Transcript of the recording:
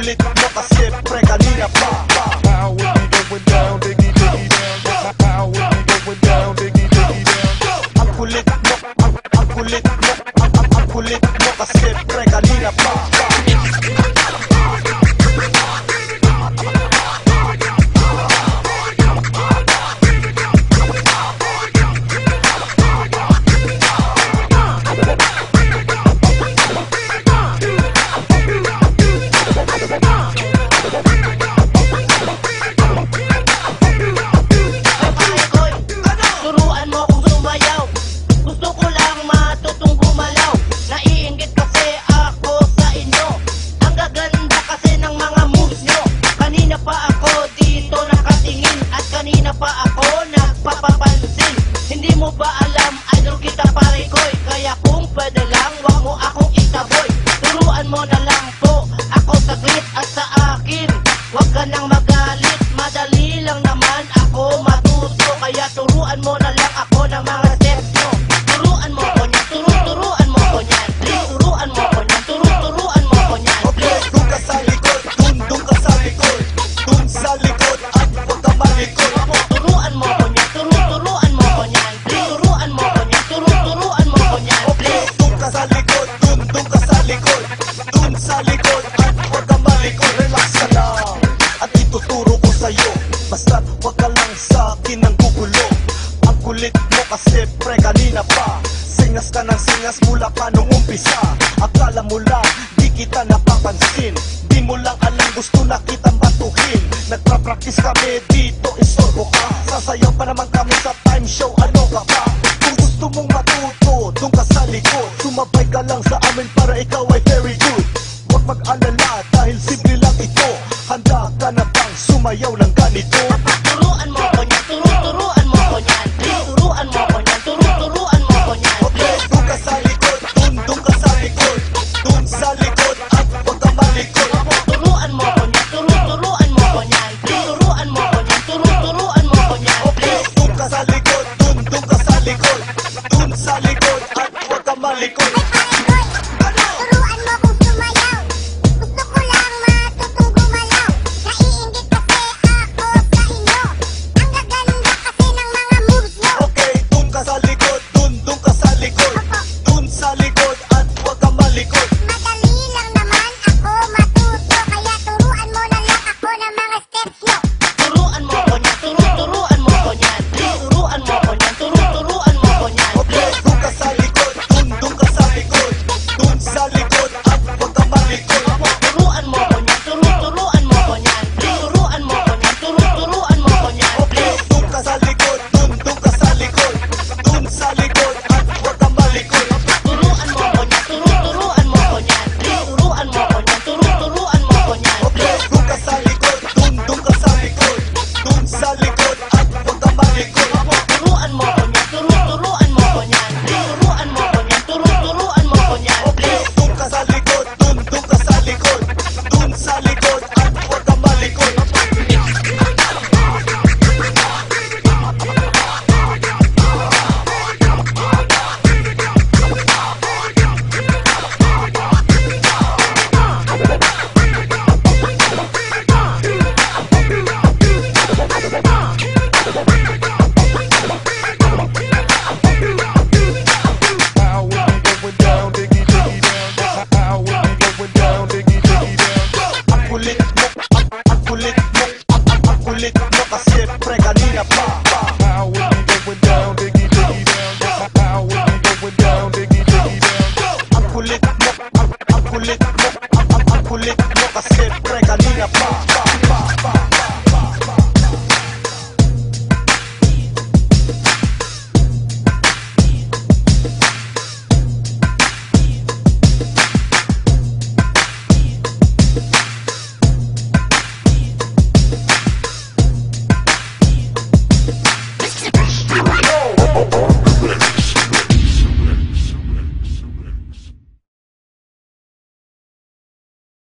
kulit mo kasi pre kanina pa. How it be going down, diggy diggy down. How it be going down, diggy diggy down. Ang kulit mo, ang kulit mo, ang kulit mo kasi pre kanina pa. Hindi mo ba alam, idol kita pare koy? Kaya kung pwede lang, wag mo akong itaboy. Turuan mo na lang po, ako saglit at sa akin wag ka nang magalit, madali lang naman ako matuto. Kaya turuan mo na lang ako ng mga steps nyo. Turuan mo ko niyan, turuan mo ko niyan. Please, turuan mo ko niyan, turuan mo ko niyan. Okay, dun ka sa likod, dun ka sa likod, dun sa likod at huwag ka malikod. Turuan mo ko niyan, turuan mo ko niyan. Turuan mo ko niyan, turuan mo ko niyan. Okay, dun ka sa likod, dun ka sa likod, dun sa likod at huwag ka malikod. Relax ka lang at ituturo ko sa'yo, basta't huwag ka lang sa akin ang gugulo. Ang kulit mo kasi pre kanina pa, singas ka ng singas mula pa nung umpisa. Akala mo lang di kita napapansin, di mo lang alam gusto na kitang batuhin. Nagpa-practice kami dito, isorbo ka, sasayaw pa naman kami sa time show, ano ka pa? Kung gusto mong matuto, dun ka sa likod, sumabay ka lang sa amin para ikaw ay very good. Huwag mag-alala dahil simple lang ito, handa ka na bang sumayaw ng ganito? Turuan mo ko niyan, turuan mo ko niyan. Please, turuan mo ko niyan, turuan mo ko niyan. Okay, dun ka sa likod, dun ka sa likod, dun sa likod at huwag ka malikod. Turuan mo ko niyan, turuan mo ko niyan. Please, turuan mo ko niyan, turuan mo ko niyan. Okay, dun ka sa likod, dun ka sa likod, dun sa likod at huwag ka malikod. Turuan mo kong sumayaw. Gusto ko lang matutong gumalaw. Naiinggit kasi ako sa inyo. Ang gaganda kasi ng mga moves nyo. Okay, dun ka sa likod, dun ka sa likod, dun sa likod at huwag ka malikod. Madali lang naman ako matuto. Kaya turuan mo na lang ako ng mga steps nyo. Turuan mo ko niyan, turuan mo ko niyan. Please, turuan mo ko niyan, turuan mo ko niyan. Okay, dun ka sa likod, dun ka sa likod, dun sa likod at huwag ka malikod. Turuan mo ko niyan, turuan mo ko niyan. Please, turuan mo ko niyan, turuan mo ko niyan. Okay, dun ka sa likod, dun ka sa likod, dun sa likod at huwag ka malikod. Turuan mo ko niyan, turuan mo ko niyan. Please, turuan mo ko niyan, turuan mo ko niyan. Okay, dun ka sa likod, dun ka sa likod, dun sa likod at huwag ka malikod. Turuan mo ko niyan, turuan mo ko niyan. Please, turuan mo ko niyan, turuan mo ko niyan. Okay, dun ka sa likod, dun ka sa likod, dun sa likod at huwag ka malikod. How it be going down, diggy diggy down. How it be going down, diggy diggy down. Ang kulit mo, ang kulit mo, ang kulit mo kasi pre kanina pa. How it be going down, diggy diggy down. How it be going down, diggy diggy down. Ang kulit mo, ang kulit mo, ang kulit mo kasi pre kanina pa.